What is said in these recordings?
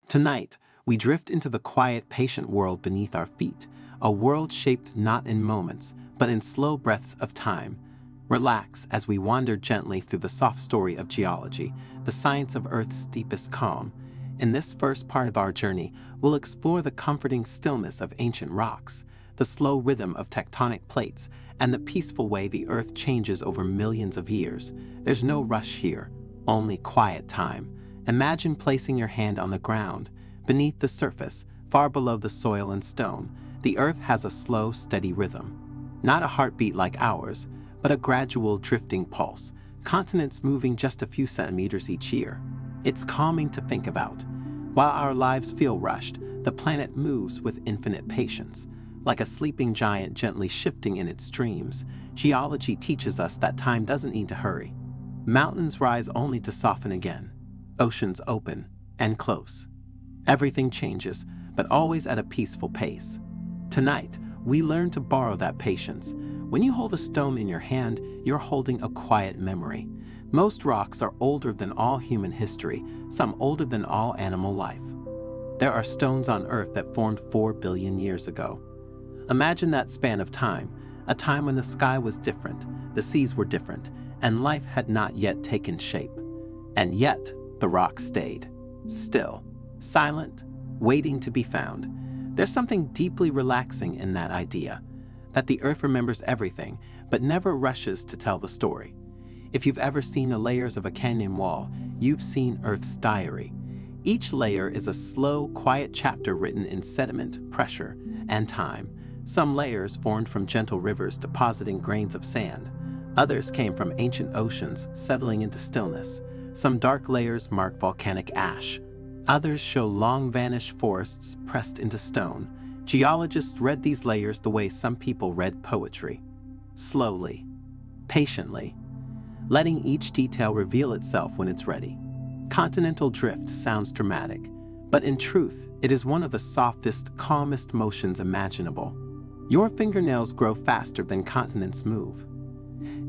Tonight, we drift into the quiet, patient world beneath our feet, a world shaped not in moments, but in slow breaths of time. Relax as we wander gently through the soft story of geology, the science of Earth's deepest calm. In this first part of our journey, we'll explore the comforting stillness of ancient rocks, the slow rhythm of tectonic plates, and the peaceful way the Earth changes over millions of years. There's no rush here, only quiet time. Imagine placing your hand on the ground. Beneath the surface, far below the soil and stone, the Earth has a slow, steady rhythm. Not a heartbeat like ours, but a gradual drifting pulse, continents moving just a few centimeters each year. It's calming to think about. While our lives feel rushed, the planet moves with infinite patience. Like a sleeping giant gently shifting in its streams, geology teaches us that time doesn't need to hurry. Mountains rise only to soften again. Oceans open and close. Everything changes, but always at a peaceful pace. Tonight, we learn to borrow that patience. When you hold a stone in your hand, you're holding a quiet memory. Most rocks are older than all human history, some older than all animal life. There are stones on Earth that formed 4 billion years ago. Imagine that span of time, a time when the sky was different, the seas were different, and life had not yet taken shape. And yet, the rocks stayed, still, silent, waiting to be found. There's something deeply relaxing in that idea, that the Earth remembers everything, but never rushes to tell the story. If you've ever seen the layers of a canyon wall, you've seen Earth's diary. Each layer is a slow, quiet chapter written in sediment, pressure, and time. Some layers formed from gentle rivers depositing grains of sand. Others came from ancient oceans settling into stillness. Some dark layers mark volcanic ash. Others show long-vanished forests pressed into stone. Geologists read these layers the way some people read poetry. Slowly, patiently, letting each detail reveal itself when it's ready. Continental drift sounds dramatic, but in truth, it is one of the softest, calmest motions imaginable. Your fingernails grow faster than continents move.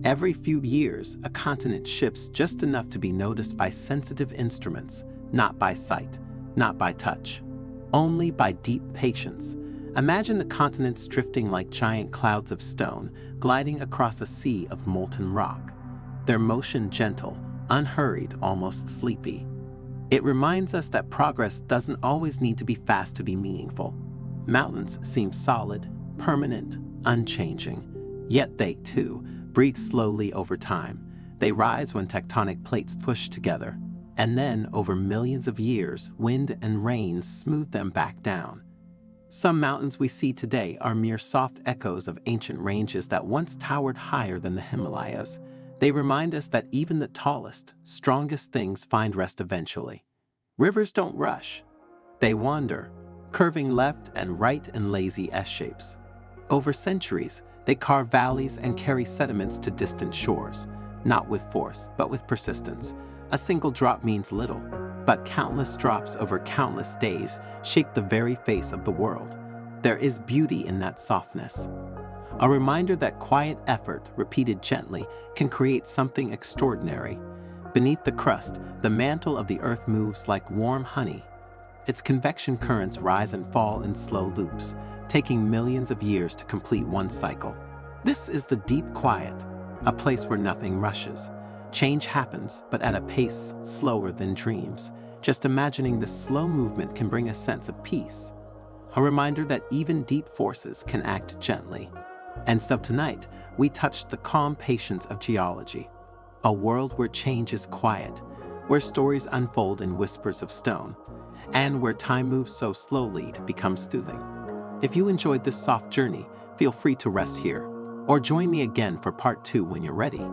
Every few years, a continent shifts just enough to be noticed by sensitive instruments, not by sight, not by touch, only by deep patience. Imagine the continents drifting like giant clouds of stone, gliding across a sea of molten rock. Their motion gentle, unhurried, almost sleepy. It reminds us that progress doesn't always need to be fast to be meaningful. Mountains seem solid, permanent, unchanging. Yet they, too, breathe slowly over time. They rise when tectonic plates push together. And then, over millions of years, wind and rain smooth them back down. Some mountains we see today are mere soft echoes of ancient ranges that once towered higher than the Himalayas. They remind us that even the tallest, strongest things find rest eventually. Rivers don't rush. They wander, curving left and right in lazy S-shapes. Over centuries, they carve valleys and carry sediments to distant shores, not with force, but with persistence. A single drop means little, but countless drops over countless days shape the very face of the world. There is beauty in that softness. A reminder that quiet effort, repeated gently, can create something extraordinary. Beneath the crust, the mantle of the Earth moves like warm honey. Its convection currents rise and fall in slow loops, taking millions of years to complete one cycle. This is the deep quiet, a place where nothing rushes. Change happens, but at a pace slower than dreams. Just imagining this slow movement can bring a sense of peace. A reminder that even deep forces can act gently. And so tonight, we touched the calm patience of geology. A world where change is quiet, where stories unfold in whispers of stone, and where time moves so slowly to become soothing. If you enjoyed this soft journey, feel free to rest here, or join me again for part 2 when you're ready.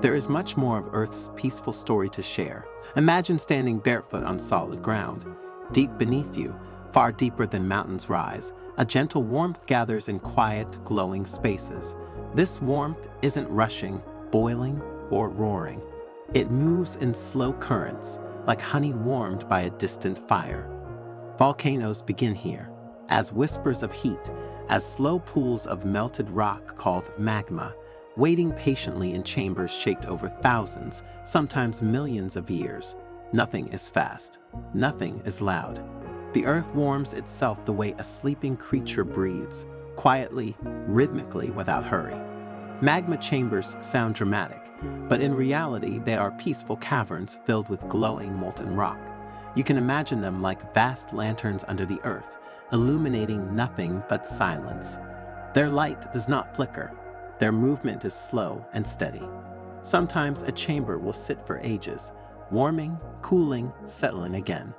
There is much more of Earth's peaceful story to share. Imagine standing barefoot on solid ground. Deep beneath you, far deeper than mountains rise, a gentle warmth gathers in quiet, glowing spaces. This warmth isn't rushing, boiling, or roaring. It moves in slow currents, like honey warmed by a distant fire. Volcanoes begin here, as whispers of heat, as slow pools of melted rock called magma, waiting patiently in chambers shaped over thousands, sometimes millions of years. Nothing is fast. Nothing is loud. The earth warms itself the way a sleeping creature breathes, quietly, rhythmically, without hurry. Magma chambers sound dramatic, but in reality they are peaceful caverns filled with glowing molten rock. You can imagine them like vast lanterns under the earth, illuminating nothing but silence. Their light does not flicker. Their movement is slow and steady. Sometimes a chamber will sit for ages, warming, cooling, settling again.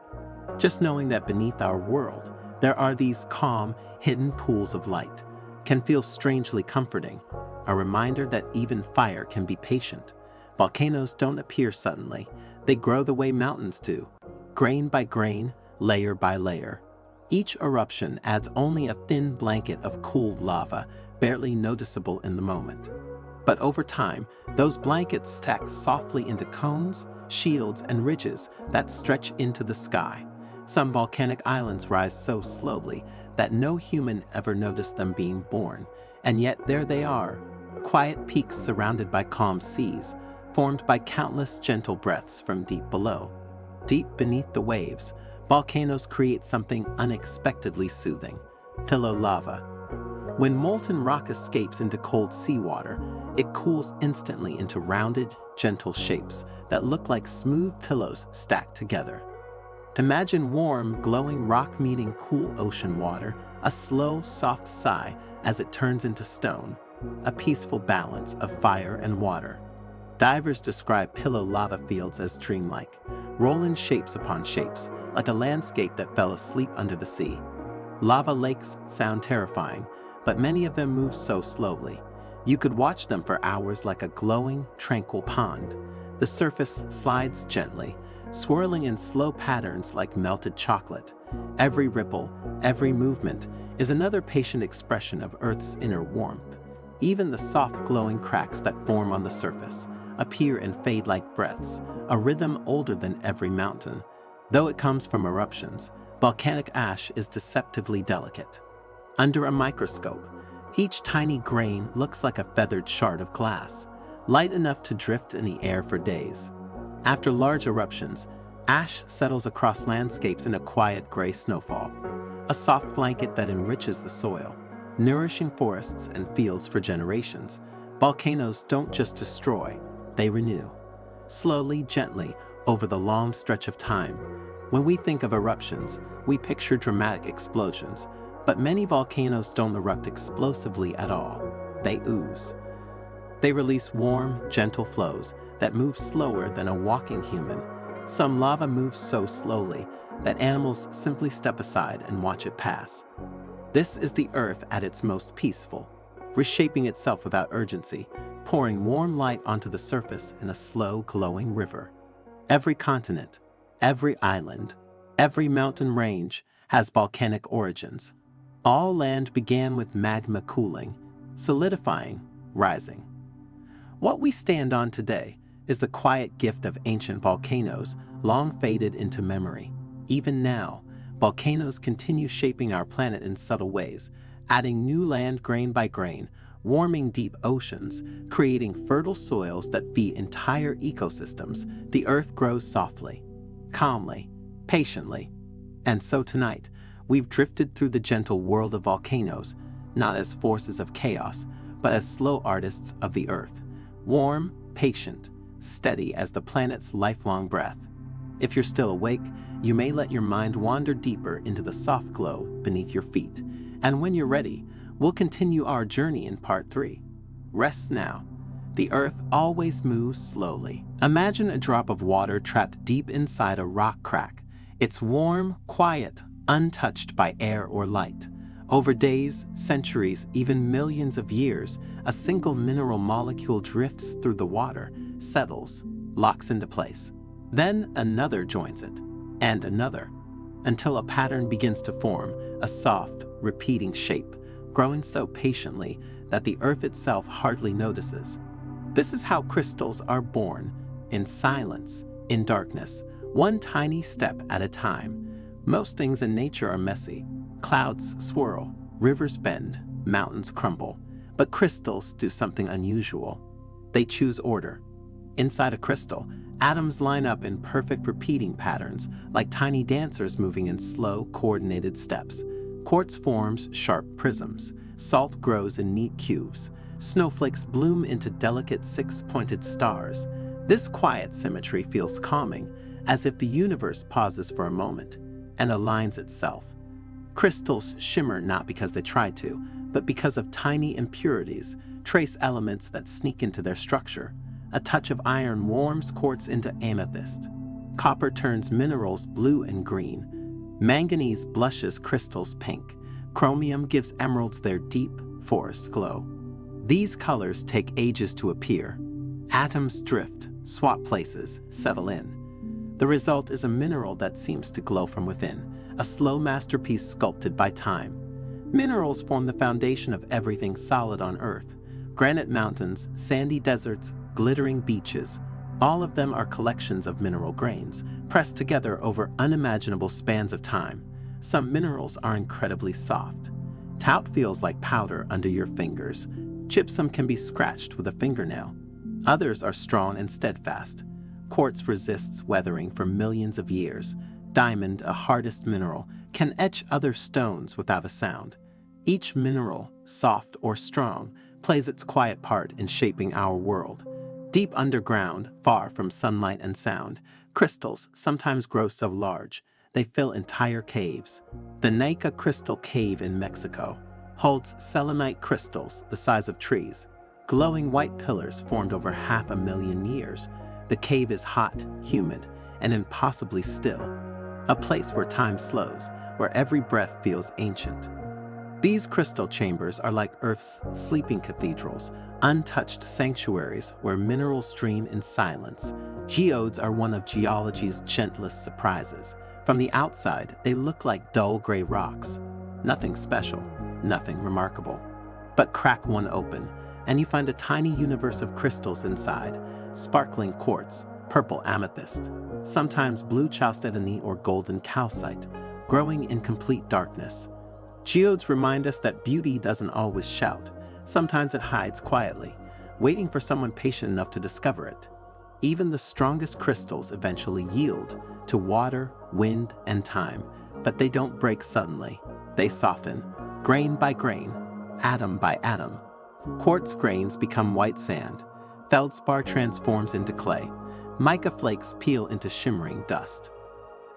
Just knowing that beneath our world, there are these calm, hidden pools of light can feel strangely comforting, a reminder that even fire can be patient. Volcanoes don't appear suddenly. They grow the way mountains do, grain by grain, layer by layer. Each eruption adds only a thin blanket of cool lava, barely noticeable in the moment. But over time, those blankets stack softly into cones, shields, and ridges that stretch into the sky. Some volcanic islands rise so slowly that no human ever noticed them being born, and yet there they are, quiet peaks surrounded by calm seas, formed by countless gentle breaths from deep below. Deep beneath the waves, volcanoes create something unexpectedly soothing: pillow lava. When molten rock escapes into cold seawater, it cools instantly into rounded, gentle shapes that look like smooth pillows stacked together. Imagine warm, glowing rock meeting cool ocean water, a slow, soft sigh as it turns into stone, a peaceful balance of fire and water. Divers describe pillow lava fields as dreamlike, rolling shapes upon shapes, like a landscape that fell asleep under the sea. Lava lakes sound terrifying, but many of them move so slowly. You could watch them for hours like a glowing, tranquil pond. The surface slides gently, swirling in slow patterns like melted chocolate. Every ripple, every movement is another patient expression of Earth's inner warmth. Even the soft glowing cracks that form on the surface appear and fade like breaths, a rhythm older than every mountain. Though it comes from eruptions, volcanic ash is deceptively delicate. Under a microscope, each tiny grain looks like a feathered shard of glass, light enough to drift in the air for days. After large eruptions, ash settles across landscapes in a quiet gray snowfall, a soft blanket that enriches the soil, nourishing forests and fields for generations. Volcanoes don't just destroy, they renew. Slowly, gently, over the long stretch of time. When we think of eruptions, we picture dramatic explosions, but many volcanoes don't erupt explosively at all. They ooze. They release warm, gentle flows that move slower than a walking human. Some lava moves so slowly that animals simply step aside and watch it pass. This is the Earth at its most peaceful, reshaping itself without urgency, pouring warm light onto the surface in a slow, glowing river. Every continent, every island, every mountain range has volcanic origins. All land began with magma cooling, solidifying, rising. What we stand on today is the quiet gift of ancient volcanoes, long faded into memory. Even now, volcanoes continue shaping our planet in subtle ways, adding new land grain by grain, warming deep oceans, creating fertile soils that feed entire ecosystems. The Earth grows softly, calmly, patiently. And so tonight, we've drifted through the gentle world of volcanoes, not as forces of chaos, but as slow artists of the Earth, warm, patient, steady as the planet's lifelong breath. If you're still awake, you may let your mind wander deeper into the soft glow beneath your feet. And when you're ready, we'll continue our journey in part 3. Rest now. The Earth always moves slowly. Imagine a drop of water trapped deep inside a rock crack. It's warm, quiet, untouched by air or light. Over days, centuries, even millions of years, a single mineral molecule drifts through the water, settles, locks into place. Then another joins it, and another, until a pattern begins to form, a soft, repeating shape, growing so patiently that the Earth itself hardly notices. This is how crystals are born, in silence, in darkness, one tiny step at a time. Most things in nature are messy. Clouds swirl, rivers bend, mountains crumble. But crystals do something unusual. They choose order. Inside a crystal, atoms line up in perfect repeating patterns, like tiny dancers moving in slow, coordinated steps. Quartz forms sharp prisms. Salt grows in neat cubes. Snowflakes bloom into delicate six-pointed stars. This quiet symmetry feels calming, as if the universe pauses for a moment and aligns itself. Crystals shimmer not because they try to, but because of tiny impurities, trace elements that sneak into their structure. A touch of iron warms quartz into amethyst. Copper turns minerals blue and green. Manganese blushes crystals pink. Chromium gives emeralds their deep, forest glow. These colors take ages to appear. Atoms drift, swap places, settle in. The result is a mineral that seems to glow from within, a slow masterpiece sculpted by time. Minerals form the foundation of everything solid on Earth. Granite mountains, sandy deserts, glittering beaches, all of them are collections of mineral grains, pressed together over unimaginable spans of time. Some minerals are incredibly soft. Talc feels like powder under your fingers. Gypsum can be scratched with a fingernail. Others are strong and steadfast. Quartz resists weathering for millions of years. Diamond, a hardest mineral, can etch other stones without a sound. Each mineral, soft or strong, plays its quiet part in shaping our world. Deep underground, far from sunlight and sound, crystals sometimes grow so large they fill entire caves. The Naica Crystal Cave in Mexico holds selenite crystals the size of trees, glowing white pillars formed over 500,000 years. The cave is hot, humid, and impossibly still, a place where time slows, where every breath feels ancient. These crystal chambers are like Earth's sleeping cathedrals, untouched sanctuaries where minerals dream in silence. Geodes are one of geology's gentlest surprises. From the outside, they look like dull gray rocks. Nothing special, nothing remarkable. But crack one open, and you find a tiny universe of crystals inside. Sparkling quartz, purple amethyst, sometimes blue chalcedony or golden calcite, growing in complete darkness. Geodes remind us that beauty doesn't always shout. Sometimes it hides quietly, waiting for someone patient enough to discover it. Even the strongest crystals eventually yield to water, wind, and time, but they don't break suddenly. They soften, grain by grain, atom by atom. Quartz grains become white sand. Feldspar transforms into clay. Mica flakes peel into shimmering dust.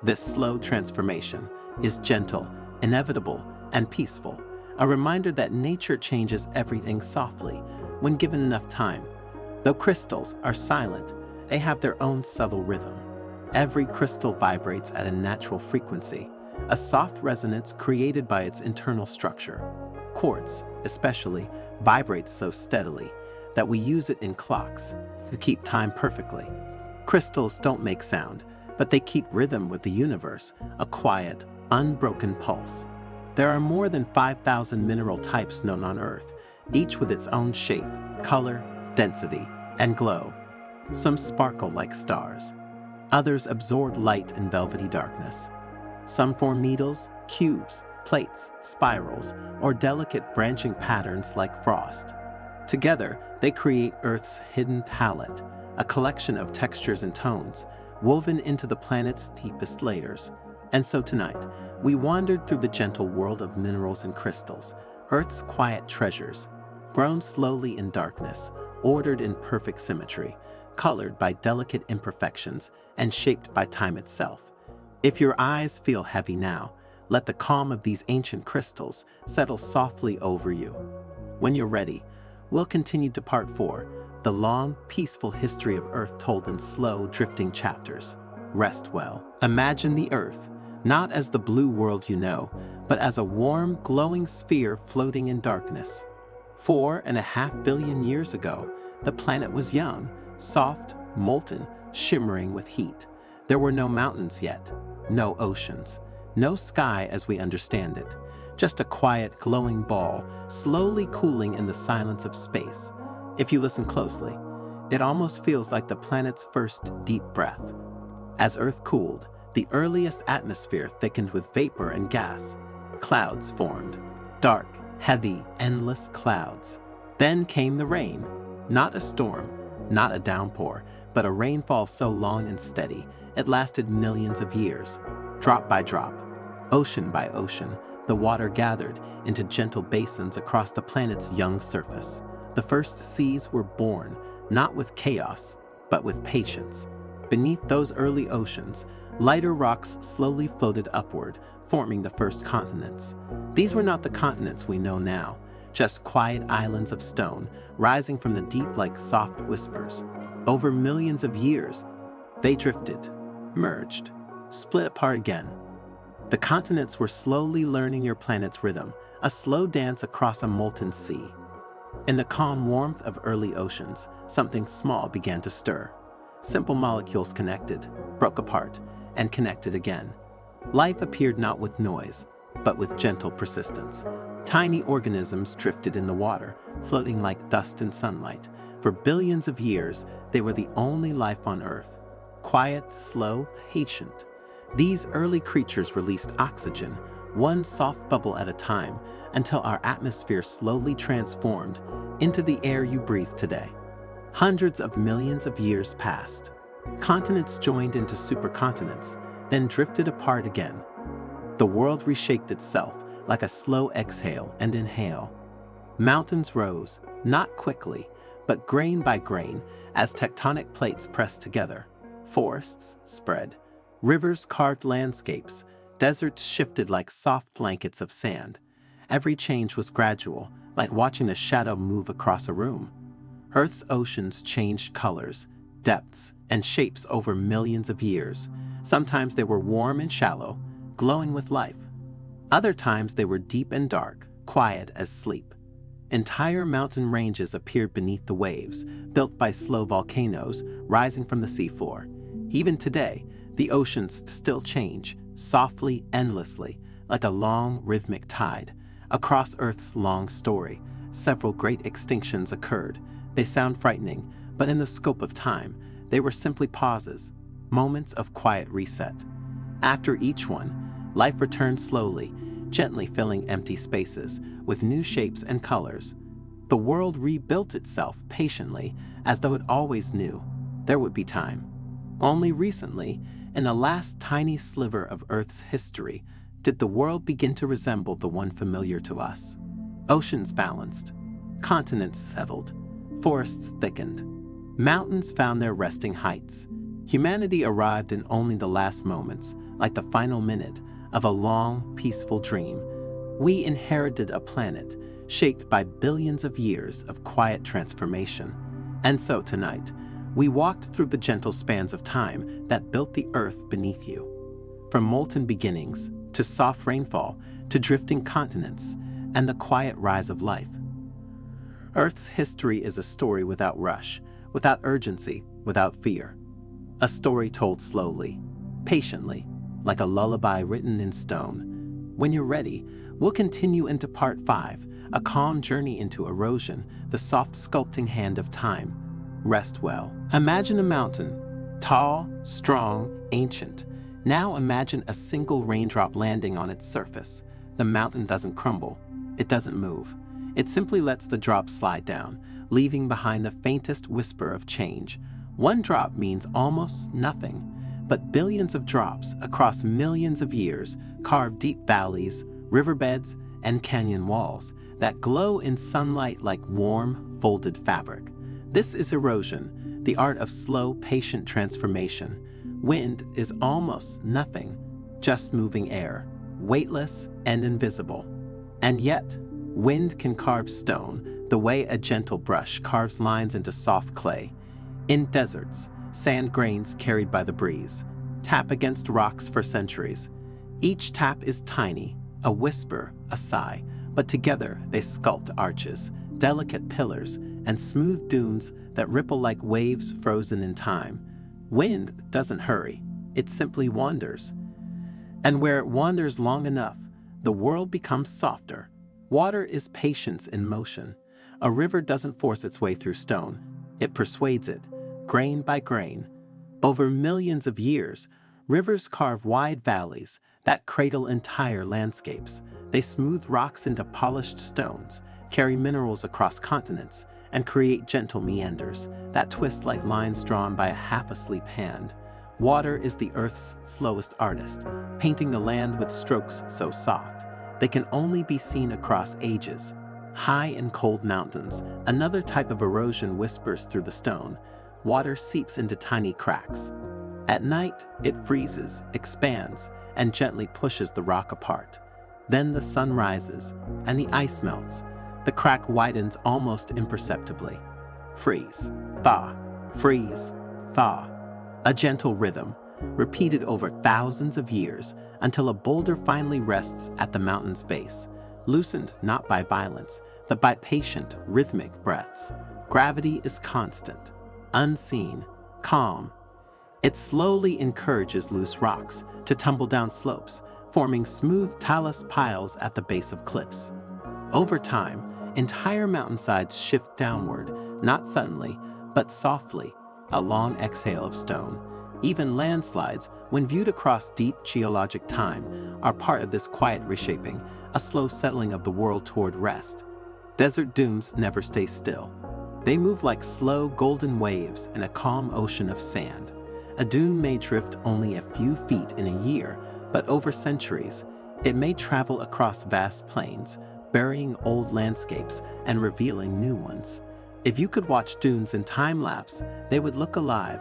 This slow transformation is gentle, inevitable, and peaceful, a reminder that nature changes everything softly when given enough time. Though crystals are silent, they have their own subtle rhythm. Every crystal vibrates at a natural frequency, a soft resonance created by its internal structure. Quartz, especially, vibrates so steadily that we use it in clocks to keep time perfectly. Crystals don't make sound, but they keep rhythm with the universe, a quiet, unbroken pulse. There are more than 5,000 mineral types known on Earth, each with its own shape, color, density, and glow. Some sparkle like stars. Others absorb light in velvety darkness. Some form needles, cubes, plates, spirals, or delicate branching patterns like frost. Together, they create Earth's hidden palette, a collection of textures and tones, woven into the planet's deepest layers. And so tonight, we wandered through the gentle world of minerals and crystals, Earth's quiet treasures, grown slowly in darkness, ordered in perfect symmetry, colored by delicate imperfections, and shaped by time itself. If your eyes feel heavy now, let the calm of these ancient crystals settle softly over you. When you're ready, we'll continue to part 4, the long, peaceful history of Earth told in slow, drifting chapters. Rest well. Imagine the Earth, not as the blue world you know, but as a warm, glowing sphere floating in darkness. 4.5 billion years ago, the planet was young, soft, molten, shimmering with heat. There were no mountains yet, no oceans, no sky as we understand it, just a quiet, glowing ball, slowly cooling in the silence of space. If you listen closely, it almost feels like the planet's first deep breath. As Earth cooled, the earliest atmosphere thickened with vapor and gas. Clouds formed, dark, heavy, endless clouds. Then came the rain, not a storm, not a downpour, but a rainfall so long and steady, it lasted millions of years. Drop by drop, ocean by ocean, the water gathered into gentle basins across the planet's young surface. The first seas were born, not with chaos, but with patience. Beneath those early oceans, lighter rocks slowly floated upward, forming the first continents. These were not the continents we know now, just quiet islands of stone rising from the deep like soft whispers. Over millions of years, they drifted, merged, split apart again. The continents were slowly learning your planet's rhythm, a slow dance across a molten sea. In the calm warmth of early oceans, something small began to stir. Simple molecules connected, broke apart, and connected again. Life appeared not with noise, but with gentle persistence. Tiny organisms drifted in the water, floating like dust in sunlight. For billions of years, they were the only life on Earth. Quiet, slow, patient. These early creatures released oxygen, one soft bubble at a time, until our atmosphere slowly transformed into the air you breathe today. Hundreds of millions of years passed. Continents joined into supercontinents, then drifted apart again. The world reshaped itself like a slow exhale and inhale. Mountains rose, not quickly, but grain by grain, as tectonic plates pressed together. Forests spread, rivers carved landscapes, deserts shifted like soft blankets of sand. Every change was gradual, like watching a shadow move across a room. Earth's oceans changed colors, depths, and shapes over millions of years. Sometimes they were warm and shallow, glowing with life. Other times they were deep and dark, quiet as sleep. Entire mountain ranges appeared beneath the waves, built by slow volcanoes rising from the seafloor. Even today, the oceans still change, softly, endlessly, like a long, rhythmic tide. Across Earth's long story, several great extinctions occurred. They sound frightening, but in the scope of time, they were simply pauses, moments of quiet reset. After each one, life returned slowly, gently filling empty spaces with new shapes and colors. The world rebuilt itself patiently, as though it always knew there would be time. Only recently, in a last tiny sliver of Earth's history, did the world begin to resemble the one familiar to us. Oceans balanced, continents settled, forests thickened, mountains found their resting heights. Humanity arrived in only the last moments, like the final minute of a long, peaceful dream. We inherited a planet shaped by billions of years of quiet transformation. And so tonight, we walked through the gentle spans of time that built the earth beneath you. From molten beginnings, to soft rainfall, to drifting continents, and the quiet rise of life. Earth's history is a story without rush, without urgency, without fear. A story told slowly, patiently, like a lullaby written in stone. When you're ready, we'll continue into part 5, a calm journey into erosion, the soft sculpting hand of time. Rest well. Imagine a mountain, tall, strong, ancient. Now imagine a single raindrop landing on its surface. The mountain doesn't crumble. It doesn't move. It simply lets the drop slide down, leaving behind the faintest whisper of change. One drop means almost nothing, but billions of drops across millions of years carve deep valleys, riverbeds, and canyon walls that glow in sunlight like warm, folded fabric. This is erosion, the art of slow, patient transformation. Wind is almost nothing, just moving air, weightless and invisible. And yet, wind can carve stone the way a gentle brush carves lines into soft clay. In deserts, sand grains carried by the breeze tap against rocks for centuries. Each tap is tiny, a whisper, a sigh, but together they sculpt arches, delicate pillars, and smooth dunes that ripple like waves frozen in time. Wind doesn't hurry, it simply wanders. And where it wanders long enough, the world becomes softer. Water is patience in motion. A river doesn't force its way through stone, it persuades it, grain by grain. Over millions of years, rivers carve wide valleys that cradle entire landscapes. They smooth rocks into polished stones, carry minerals across continents, and create gentle meanders that twist like lines drawn by a half-asleep hand. Water is the Earth's slowest artist, painting the land with strokes so soft they can only be seen across ages. High in cold mountains, another type of erosion whispers through the stone. Water seeps into tiny cracks. At night, it freezes, expands, and gently pushes the rock apart. Then the sun rises, and the ice melts. The crack widens almost imperceptibly. Freeze, thaw, freeze, thaw. A gentle rhythm, repeated over thousands of years until a boulder finally rests at the mountain's base, loosened not by violence, but by patient, rhythmic breaths. Gravity is constant, unseen, calm. It slowly encourages loose rocks to tumble down slopes, forming smooth talus piles at the base of cliffs. Over time, entire mountainsides shift downward, not suddenly, but softly, a long exhale of stone. Even landslides, when viewed across deep geologic time, are part of this quiet reshaping, a slow settling of the world toward rest. Desert dunes never stay still. They move like slow, golden waves in a calm ocean of sand. A dune may drift only a few feet in a year, but over centuries, it may travel across vast plains, burying old landscapes and revealing new ones. If you could watch dunes in time-lapse, they would look alive,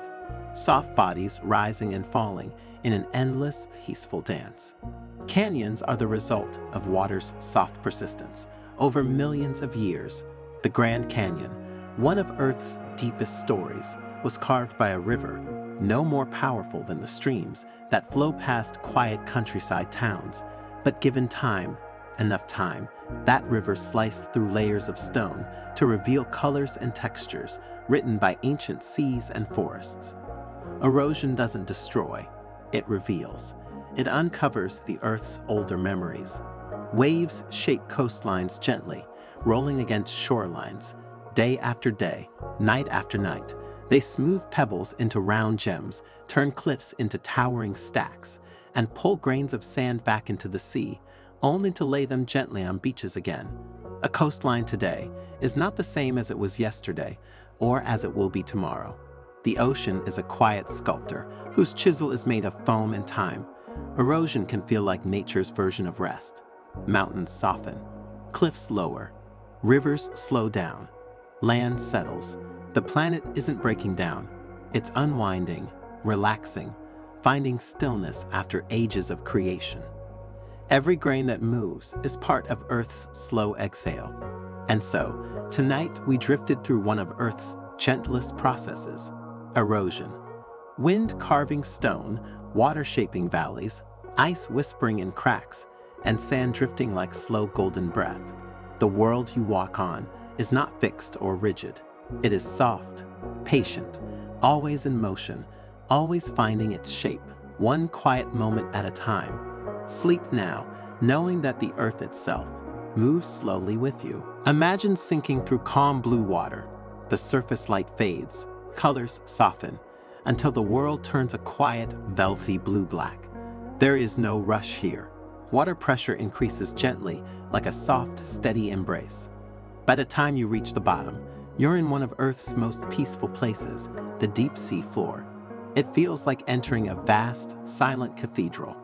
soft bodies rising and falling in an endless, peaceful dance. Canyons are the result of water's soft persistence. Over millions of years, the Grand Canyon, one of Earth's deepest stories, was carved by a river, no more powerful than the streams that flow past quiet countryside towns. But given time, enough time, that river sliced through layers of stone to reveal colors and textures written by ancient seas and forests. Erosion doesn't destroy, it reveals. It uncovers the Earth's older memories. Waves shape coastlines gently, rolling against shorelines. Day after day, night after night, they smooth pebbles into round gems, turn cliffs into towering stacks, and pull grains of sand back into the sea, only to lay them gently on beaches again. A coastline today is not the same as it was yesterday, or as it will be tomorrow. The ocean is a quiet sculptor whose chisel is made of foam and time. Erosion can feel like nature's version of rest. Mountains soften, cliffs lower, rivers slow down, land settles. The planet isn't breaking down, it's unwinding, relaxing, finding stillness after ages of creation. Every grain that moves is part of Earth's slow exhale. And so, tonight we drifted through one of Earth's gentlest processes, erosion. Wind carving stone, water shaping valleys, ice whispering in cracks, and sand drifting like slow golden breath. The world you walk on is not fixed or rigid. It is soft, patient, always in motion, always finding its shape, one quiet moment at a time. Sleep now, knowing that the earth itself moves slowly with you. Imagine sinking through calm blue water. The surface light fades, colors soften, until the world turns a quiet, velvety blue-black. There is no rush here. Water pressure increases gently, like a soft, steady embrace. By the time you reach the bottom, you're in one of Earth's most peaceful places, the deep sea floor. It feels like entering a vast, silent cathedral.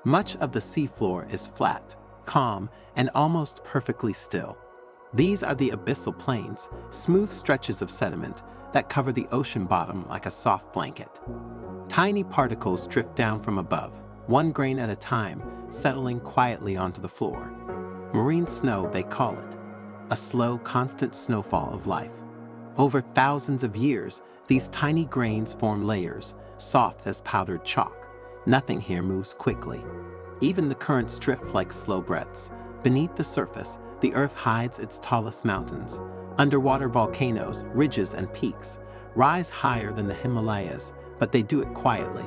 Much of the seafloor is flat, calm, and almost perfectly still. These are the abyssal plains, smooth stretches of sediment that cover the ocean bottom like a soft blanket. Tiny particles drift down from above, one grain at a time, settling quietly onto the floor. Marine snow, they call it. A slow, constant snowfall of life. Over thousands of years, these tiny grains form layers, soft as powdered chalk. Nothing here moves quickly. Even the currents drift like slow breaths. Beneath the surface, the earth hides its tallest mountains. Underwater volcanoes, ridges, and peaks rise higher than the Himalayas, but they do it quietly.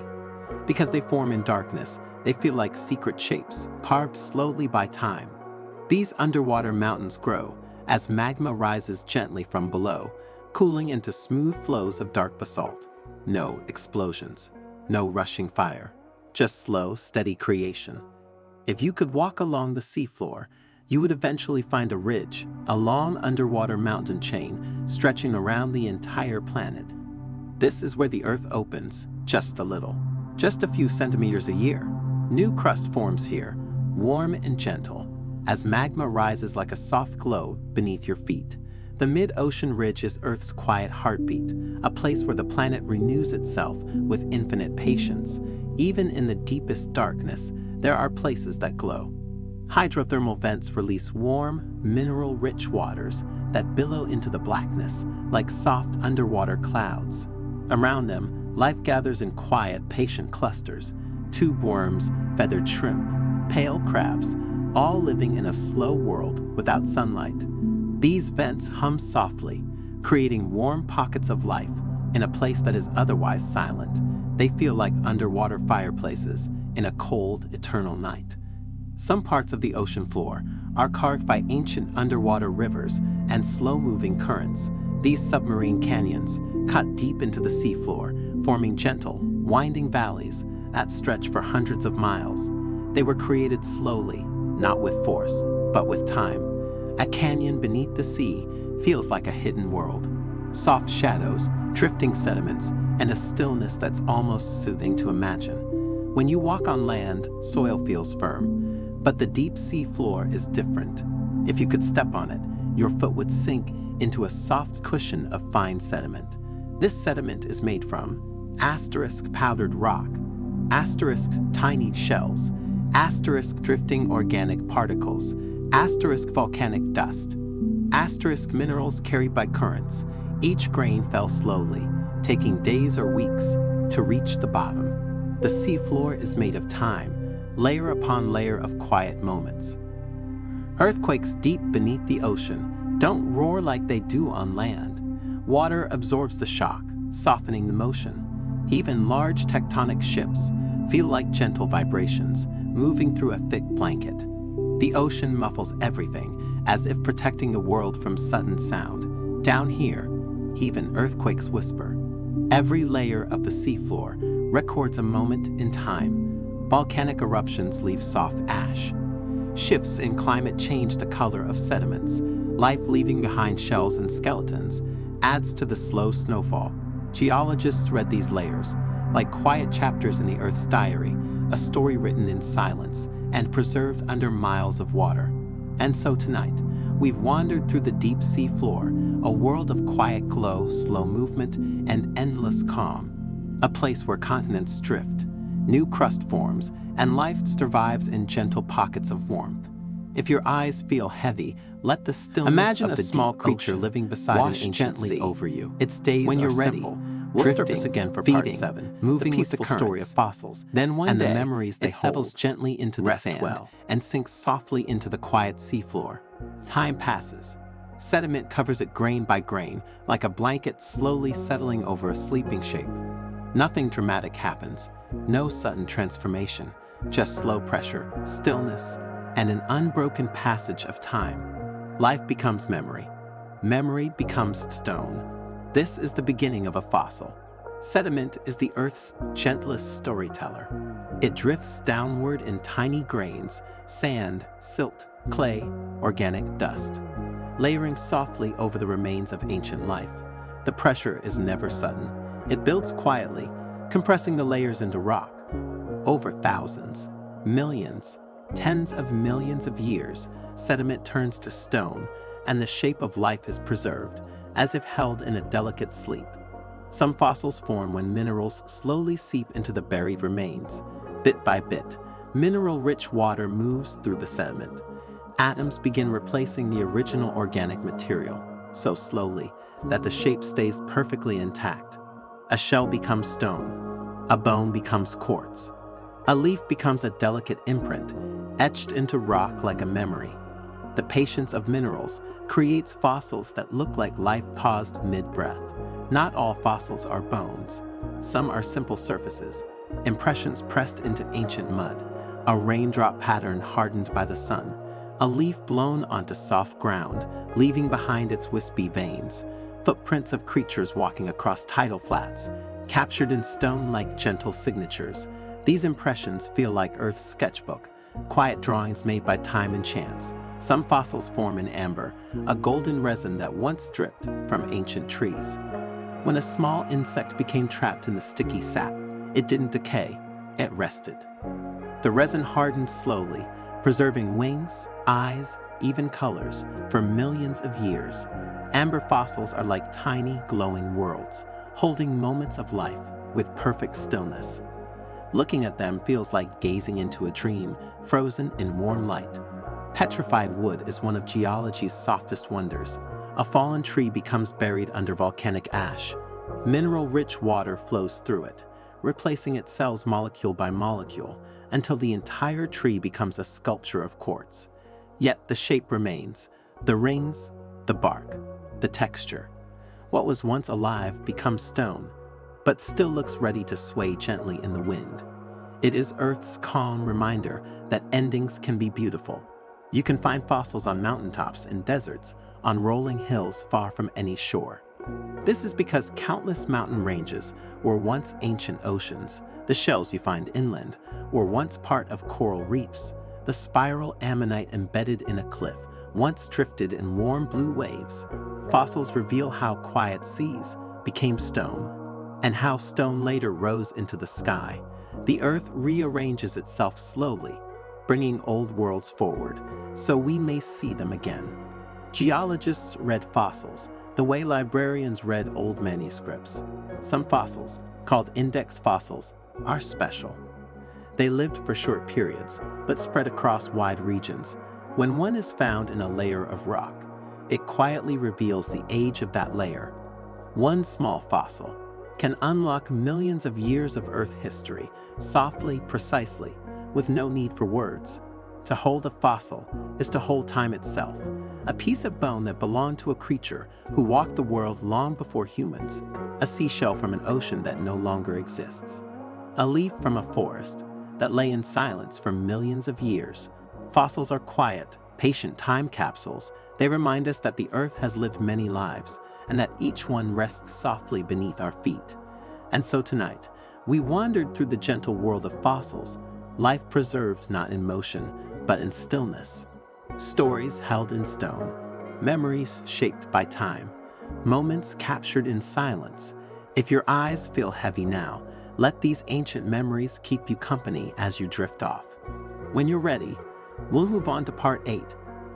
Because they form in darkness, they feel like secret shapes, carved slowly by time. These underwater mountains grow as magma rises gently from below, cooling into smooth flows of dark basalt. No explosions, no rushing fire, just slow, steady creation. If you could walk along the seafloor, you would eventually find a ridge, a long underwater mountain chain stretching around the entire planet. This is where the Earth opens, just a little, just a few centimeters a year. New crust forms here, warm and gentle, as magma rises like a soft glow beneath your feet. The mid-ocean ridge is Earth's quiet heartbeat, a place where the planet renews itself with infinite patience. Even in the deepest darkness, there are places that glow. Hydrothermal vents release warm, mineral-rich waters that billow into the blackness like soft underwater clouds. Around them, life gathers in quiet, patient clusters: tube worms, feathered shrimp, pale crabs, all living in a slow world without sunlight. These vents hum softly, creating warm pockets of life in a place that is otherwise silent. They feel like underwater fireplaces in a cold, eternal night. Some parts of the ocean floor are carved by ancient underwater rivers and slow-moving currents. These submarine canyons cut deep into the seafloor, forming gentle, winding valleys that stretch for hundreds of miles. They were created slowly, not with force, but with time. A canyon beneath the sea feels like a hidden world. Soft shadows, drifting sediments, and a stillness that's almost soothing to imagine. When you walk on land, soil feels firm, but the deep sea floor is different. If you could step on it, your foot would sink into a soft cushion of fine sediment. This sediment is made from asterisk powdered rock, asterisk tiny shells, asterisk drifting organic particles, asterisk volcanic dust, asterisk minerals carried by currents. Each grain fell slowly, taking days or weeks to reach the bottom. The seafloor is made of time, layer upon layer of quiet moments. Earthquakes deep beneath the ocean don't roar like they do on land. Water absorbs the shock, softening the motion. Even large tectonic shifts feel like gentle vibrations, moving through a thick blanket. The ocean muffles everything, as if protecting the world from sudden sound. Down here, even earthquakes whisper. Every layer of the seafloor records a moment in time. Volcanic eruptions leave soft ash. Shifts in climate change the color of sediments. Life leaving behind shells and skeletons adds to the slow snowfall. Geologists read these layers, like quiet chapters in the Earth's diary, a story written in silence and preserved under miles of water. And so tonight, we've wandered through the deep sea floor, a world of quiet glow, slow movement, and endless calm. A place where continents drift, new crust forms, and life survives in gentle pockets of warmth. If your eyes feel heavy, let the stillness of the small creature living beside wash gently over you. Its days when you're ready. Simple. We'll surface again for part 7, moving the peaceful story of fossils. Then one day, the memories they settles gently into the sand and sinks softly into the quiet seafloor. Time passes. Sediment covers it grain by grain, like a blanket slowly settling over a sleeping shape. Nothing dramatic happens, no sudden transformation, just slow pressure, stillness, and an unbroken passage of time. Life becomes memory. Memory becomes stone. This is the beginning of a fossil. Sediment is the Earth's gentlest storyteller. It drifts downward in tiny grains: sand, silt, clay, organic dust, layering softly over the remains of ancient life. The pressure is never sudden. It builds quietly, compressing the layers into rock. Over thousands, millions, tens of millions of years, sediment turns to stone, and the shape of life is preserved, as if held in a delicate sleep. Some fossils form when minerals slowly seep into the buried remains. Bit by bit, mineral-rich water moves through the sediment. Atoms begin replacing the original organic material, so slowly that the shape stays perfectly intact. A shell becomes stone, a bone becomes quartz, a leaf becomes a delicate imprint, etched into rock like a memory. The patience of minerals creates fossils that look like life paused mid-breath. Not all fossils are bones. Some are simple surfaces, impressions pressed into ancient mud, a raindrop pattern hardened by the sun, a leaf blown onto soft ground, leaving behind its wispy veins, footprints of creatures walking across tidal flats, captured in stone like gentle signatures. These impressions feel like Earth's sketchbook, quiet drawings made by time and chance. Some fossils form in amber, a golden resin that once dripped from ancient trees. When a small insect became trapped in the sticky sap, it didn't decay, it rested. The resin hardened slowly, preserving wings, eyes, even colors for millions of years. Amber fossils are like tiny, glowing worlds, holding moments of life with perfect stillness. Looking at them feels like gazing into a dream, frozen in warm light. Petrified wood is one of geology's softest wonders. A fallen tree becomes buried under volcanic ash. Mineral-rich water flows through it, replacing its cells molecule by molecule until the entire tree becomes a sculpture of quartz. Yet the shape remains, the rings, the bark, the texture. What was once alive becomes stone, but still looks ready to sway gently in the wind. It is Earth's calm reminder that endings can be beautiful. You can find fossils on mountaintops and deserts, on rolling hills far from any shore. This is because countless mountain ranges were once ancient oceans. The shells you find inland were once part of coral reefs. The spiral ammonite embedded in a cliff once drifted in warm blue waves. Fossils reveal how quiet seas became stone, and how stone later rose into the sky. The earth rearranges itself slowly, bringing old worlds forward, so we may see them again. Geologists read fossils the way librarians read old manuscripts. Some fossils, called index fossils, are special. They lived for short periods, but spread across wide regions. When one is found in a layer of rock, it quietly reveals the age of that layer. One small fossil can unlock millions of years of Earth history, softly, precisely, with no need for words. To hold a fossil is to hold time itself, a piece of bone that belonged to a creature who walked the world long before humans, a seashell from an ocean that no longer exists, a leaf from a forest that lay in silence for millions of years. Fossils are quiet, patient time capsules. They remind us that the Earth has lived many lives, and that each one rests softly beneath our feet. And so tonight, we wandered through the gentle world of fossils, life preserved not in motion, but in stillness. Stories held in stone, memories shaped by time, moments captured in silence. If your eyes feel heavy now, let these ancient memories keep you company as you drift off. When you're ready, we'll move on to part 8,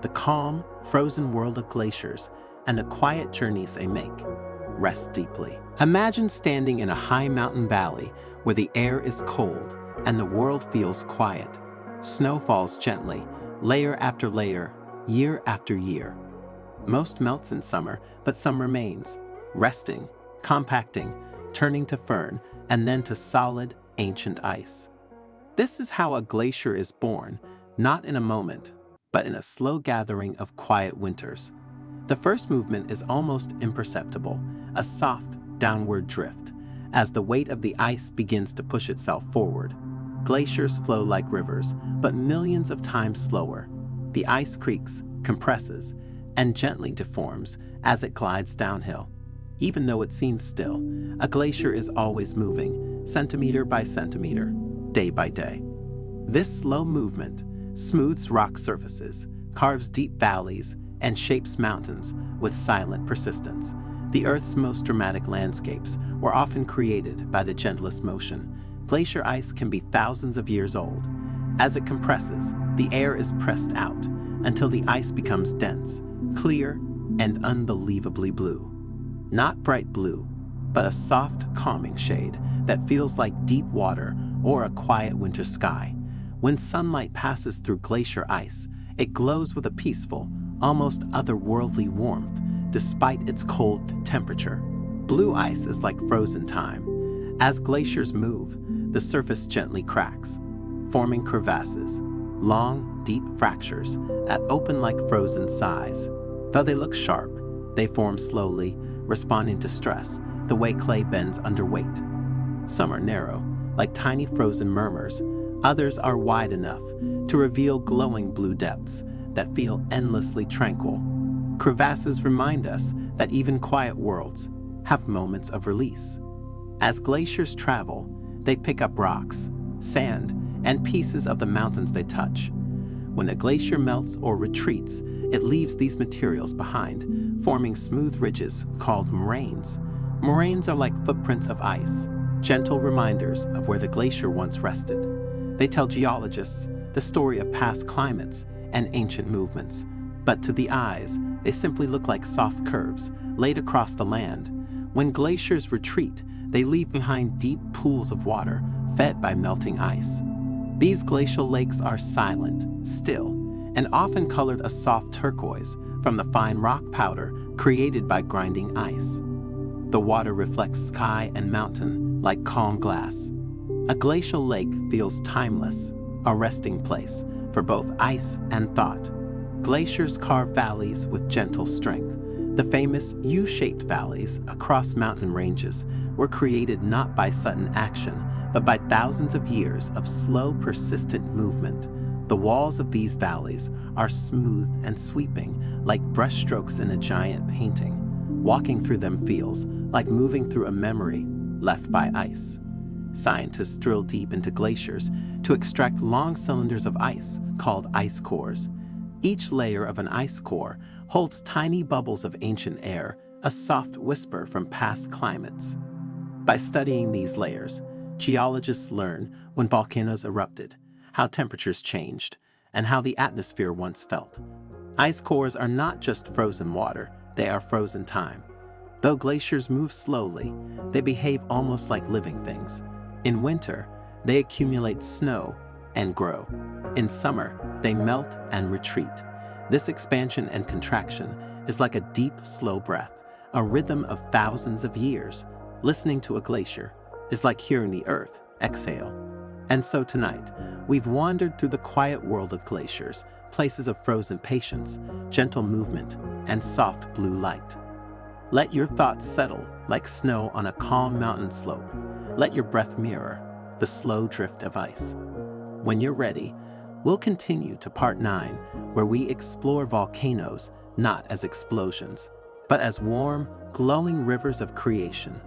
the calm, frozen world of glaciers and the quiet journeys they make. Rest deeply. Imagine standing in a high mountain valley where the air is cold and the world feels quiet. Snow falls gently, layer after layer, year after year. Most melts in summer, but some remains, resting, compacting, turning to fern, and then to solid, ancient ice. This is how a glacier is born, not in a moment, but in a slow gathering of quiet winters. The first movement is almost imperceptible, a soft, downward drift, as the weight of the ice begins to push itself forward. Glaciers flow like rivers, but millions of times slower. The ice creaks, compresses, and gently deforms as it glides downhill. Even though it seems still, a glacier is always moving, centimeter by centimeter, day by day. This slow movement smooths rock surfaces, carves deep valleys, and shapes mountains with silent persistence. The Earth's most dramatic landscapes were often created by the gentlest motion. Glacier ice can be thousands of years old. As it compresses, the air is pressed out until the ice becomes dense, clear, and unbelievably blue. Not bright blue, but a soft, calming shade that feels like deep water or a quiet winter sky. When sunlight passes through glacier ice, it glows with a peaceful, almost otherworldly warmth, despite its cold temperature. Blue ice is like frozen time. As glaciers move, the surface gently cracks, forming crevasses, long, deep fractures that open like frozen sighs. Though they look sharp, they form slowly, responding to stress, the way clay bends under weight. Some are narrow, like tiny frozen murmurs. Others are wide enough to reveal glowing blue depths that feel endlessly tranquil. Crevasses remind us that even quiet worlds have moments of release. As glaciers travel, they pick up rocks, sand, and pieces of the mountains they touch. When a glacier melts or retreats, it leaves these materials behind, forming smooth ridges called moraines. Moraines are like footprints of ice, gentle reminders of where the glacier once rested. They tell geologists the story of past climates and ancient movements, but to the eyes, they simply look like soft curves laid across the land. When glaciers retreat, they leave behind deep pools of water fed by melting ice. These glacial lakes are silent, still, and often colored a soft turquoise from the fine rock powder created by grinding ice. The water reflects sky and mountain like calm glass. A glacial lake feels timeless, a resting place for both ice and thought. Glaciers carve valleys with gentle strength. The famous U-shaped valleys across mountain ranges were created not by sudden action, but by thousands of years of slow, persistent movement. The walls of these valleys are smooth and sweeping, like brushstrokes in a giant painting. Walking through them feels like moving through a memory left by ice. Scientists drill deep into glaciers to extract long cylinders of ice called ice cores. Each layer of an ice core holds tiny bubbles of ancient air, a soft whisper from past climates. By studying these layers, geologists learn when volcanoes erupted, how temperatures changed, and how the atmosphere once felt. Ice cores are not just frozen water, they are frozen time. Though glaciers move slowly, they behave almost like living things. In winter, they accumulate snow and grow. In summer, they melt and retreat. This expansion and contraction is like a deep, slow breath, a rhythm of thousands of years. Listening to a glacier is like hearing the earth exhale. And so tonight, we've wandered through the quiet world of glaciers, places of frozen patience, gentle movement, and soft blue light. Let your thoughts settle like snow on a calm mountain slope. Let your breath mirror the slow drift of ice. When you're ready, we'll continue to part 9, where we explore volcanoes not as explosions, but as warm, glowing rivers of creation.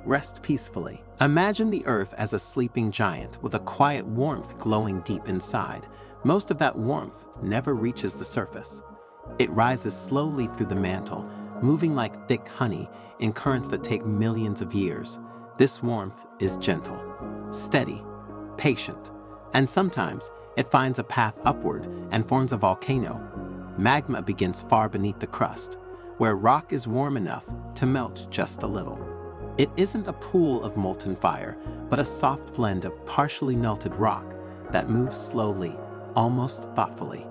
Rest peacefully. Imagine the earth as a sleeping giant with a quiet warmth glowing deep inside. Most of that warmth never reaches the surface. It rises slowly through the mantle, moving like thick honey in currents that take millions of years. This warmth is gentle, steady, patient, and sometimes it finds a path upward and forms a volcano. Magma begins far beneath the crust, where rock is warm enough to melt just a little. It isn't a pool of molten fire, but a soft blend of partially melted rock that moves slowly, almost thoughtfully.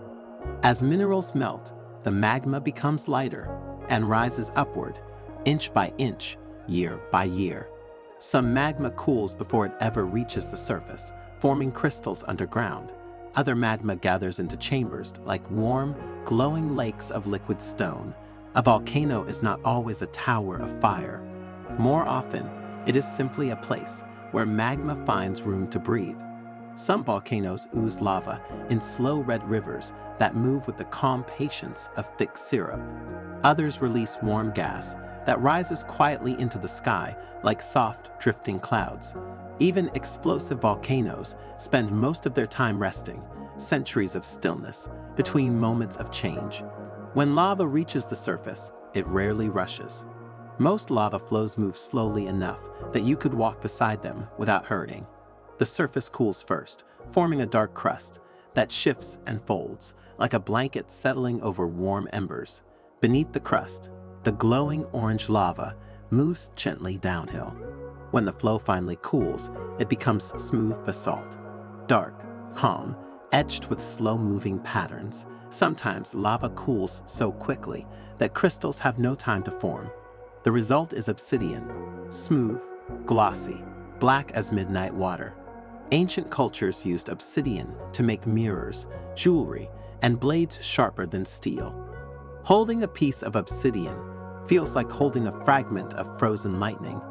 As minerals melt, the magma becomes lighter and rises upward, inch by inch, year by year. Some magma cools before it ever reaches the surface, forming crystals underground. Other magma gathers into chambers like warm, glowing lakes of liquid stone. A volcano is not always a tower of fire. More often, it is simply a place where magma finds room to breathe. Some volcanoes ooze lava in slow red rivers that move with the calm patience of thick syrup. Others release warm gas that rises quietly into the sky like soft, drifting clouds. Even explosive volcanoes spend most of their time resting, centuries of stillness between moments of change. When lava reaches the surface, it rarely rushes. Most lava flows move slowly enough that you could walk beside them without hurrying. The surface cools first, forming a dark crust that shifts and folds like a blanket settling over warm embers. Beneath the crust, the glowing orange lava moves gently downhill. When the flow finally cools, it becomes smooth basalt, dark, calm, etched with slow-moving patterns. Sometimes lava cools so quickly that crystals have no time to form. The result is obsidian, smooth, glossy, black as midnight water. Ancient cultures used obsidian to make mirrors, jewelry, and blades sharper than steel. Holding a piece of obsidian feels like holding a fragment of frozen lightning,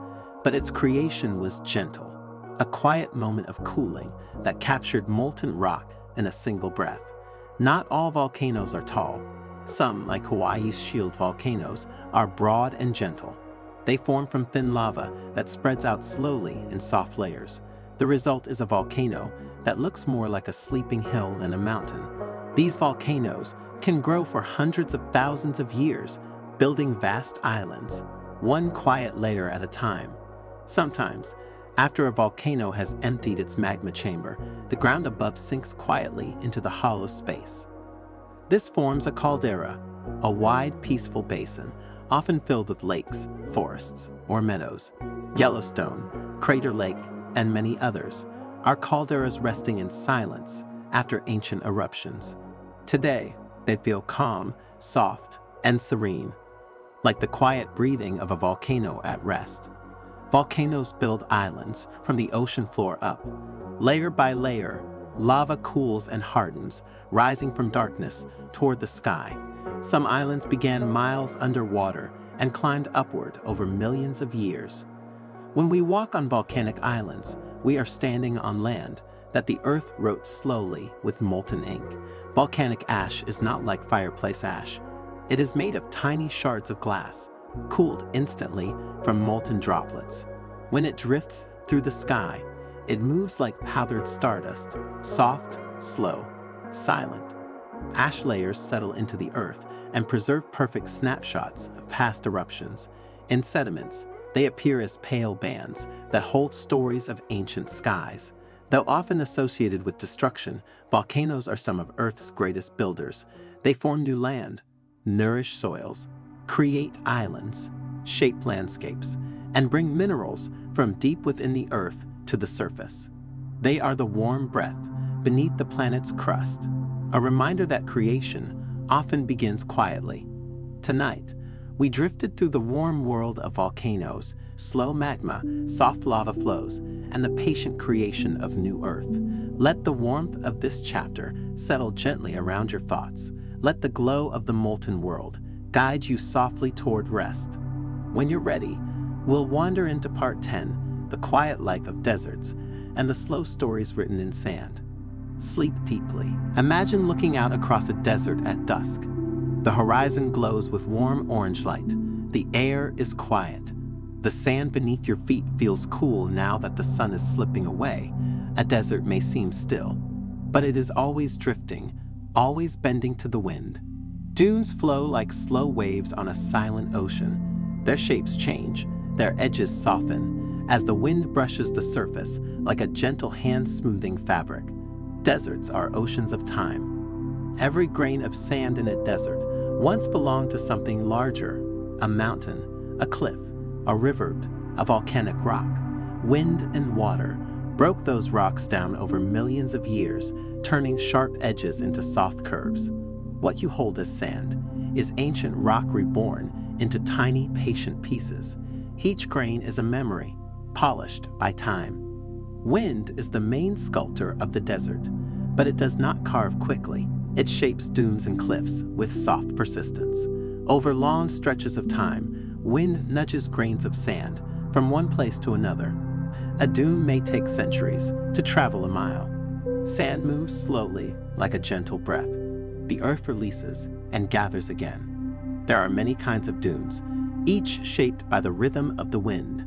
but its creation was gentle, a quiet moment of cooling that captured molten rock in a single breath. Not all volcanoes are tall. Some, like Hawaii's shield volcanoes, are broad and gentle. They form from thin lava that spreads out slowly in soft layers. The result is a volcano that looks more like a sleeping hill than a mountain. These volcanoes can grow for hundreds of thousands of years, building vast islands, one quiet layer at a time. Sometimes, after a volcano has emptied its magma chamber, the ground above sinks quietly into the hollow space. This forms a caldera, a wide, peaceful basin, often filled with lakes, forests, or meadows. Yellowstone, Crater Lake, and many others are calderas resting in silence after ancient eruptions. Today, they feel calm, soft, and serene, like the quiet breathing of a volcano at rest. Volcanoes build islands from the ocean floor up. Layer by layer, lava cools and hardens, rising from darkness toward the sky. Some islands began miles underwater and climbed upward over millions of years. When we walk on volcanic islands, we are standing on land that the earth wrote slowly with molten ink. Volcanic ash is not like fireplace ash. It is made of tiny shards of glass, cooled instantly from molten droplets. When it drifts through the sky, it moves like powdered stardust, soft, slow, silent. Ash layers settle into the earth and preserve perfect snapshots of past eruptions. In sediments, they appear as pale bands that hold stories of ancient skies. Though often associated with destruction, volcanoes are some of Earth's greatest builders. They form new land, nourish soils, create islands, shape landscapes, and bring minerals from deep within the earth to the surface. They are the warm breath beneath the planet's crust, a reminder that creation often begins quietly. Tonight, we drifted through the warm world of volcanoes, slow magma, soft lava flows, and the patient creation of new Earth. Let the warmth of this chapter settle gently around your thoughts. Let the glow of the molten world guide you softly toward rest. When you're ready, we'll wander into part 10, the quiet life of deserts and the slow stories written in sand. Sleep deeply. Imagine looking out across a desert at dusk. The horizon glows with warm orange light. The air is quiet. The sand beneath your feet feels cool now that the sun is slipping away. A desert may seem still, but it is always drifting, always bending to the wind. Dunes flow like slow waves on a silent ocean. Their shapes change, their edges soften, as the wind brushes the surface like a gentle hand smoothing fabric. Deserts are oceans of time. Every grain of sand in a desert once belonged to something larger, a mountain, a cliff, a river, a volcanic rock. Wind and water broke those rocks down over millions of years, turning sharp edges into soft curves. What you hold as sand is ancient rock reborn into tiny, patient pieces. Each grain is a memory, polished by time. Wind is the main sculptor of the desert, but it does not carve quickly. It shapes dunes and cliffs with soft persistence. Over long stretches of time, wind nudges grains of sand from one place to another. A dune may take centuries to travel a mile. Sand moves slowly, like a gentle breath. The earth releases and gathers again. There are many kinds of dunes, each shaped by the rhythm of the wind.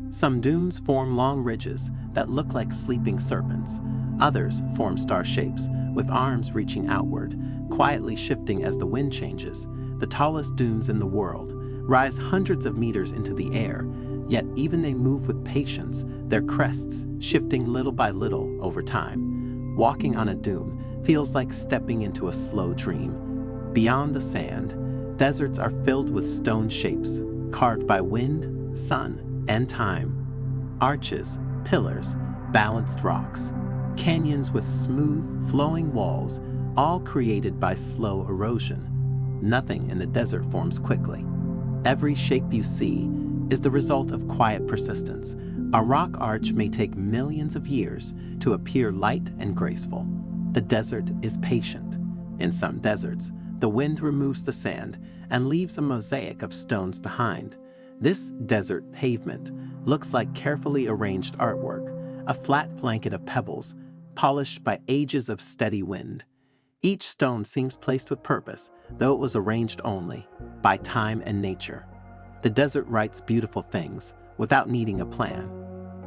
Some dunes form long ridges that look like sleeping serpents. Others form star shapes with arms reaching outward, quietly shifting as the wind changes. The tallest dunes in the world rise hundreds of meters into the air, yet even they move with patience, their crests shifting little by little over time. Walking on a dune feels like stepping into a slow dream. Beyond the sand, deserts are filled with stone shapes, carved by wind, sun, and time. Arches, pillars, balanced rocks, canyons with smooth, flowing walls, all created by slow erosion. Nothing in the desert forms quickly. Every shape you see is the result of quiet persistence. A rock arch may take millions of years to appear light and graceful. The desert is patient. In some deserts, the wind removes the sand and leaves a mosaic of stones behind. This desert pavement looks like carefully arranged artwork, a flat blanket of pebbles, polished by ages of steady wind. Each stone seems placed with purpose, though it was arranged only by time and nature. The desert writes beautiful things without needing a plan.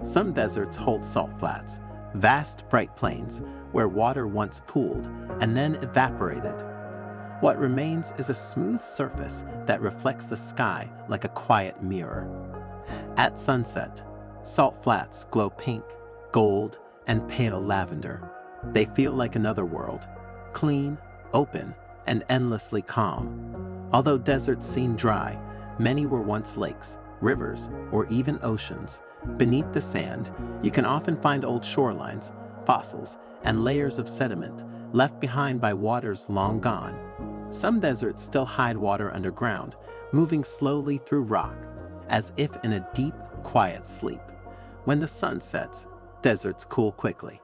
Some deserts hold salt flats, vast bright plains where water once pooled and then evaporated. What remains is a smooth surface that reflects the sky like a quiet mirror. At sunset, salt flats glow pink, gold, and pale lavender. They feel like another world, clean, open, and endlessly calm. Although deserts seem dry, many were once lakes, rivers, or even oceans. Beneath the sand, you can often find old shorelines, fossils, and layers of sediment left behind by waters long gone. Some deserts still hide water underground, moving slowly through rock, as if in a deep, quiet sleep. When the sun sets, deserts cool quickly.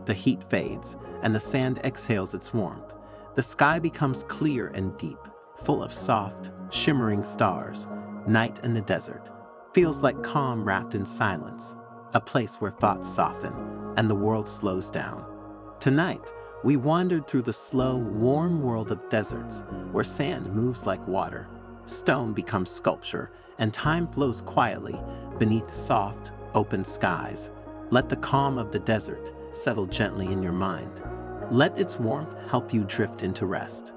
The heat fades, and the sand exhales its warmth. The sky becomes clear and deep, full of soft, shimmering stars. Night in the desert feels like calm wrapped in silence, a place where thoughts soften and the world slows down. Tonight, we wandered through the slow, warm world of deserts, where sand moves like water, stone becomes sculpture, and time flows quietly beneath soft, open skies. Let the calm of the desert settle gently in your mind. Let its warmth help you drift into rest.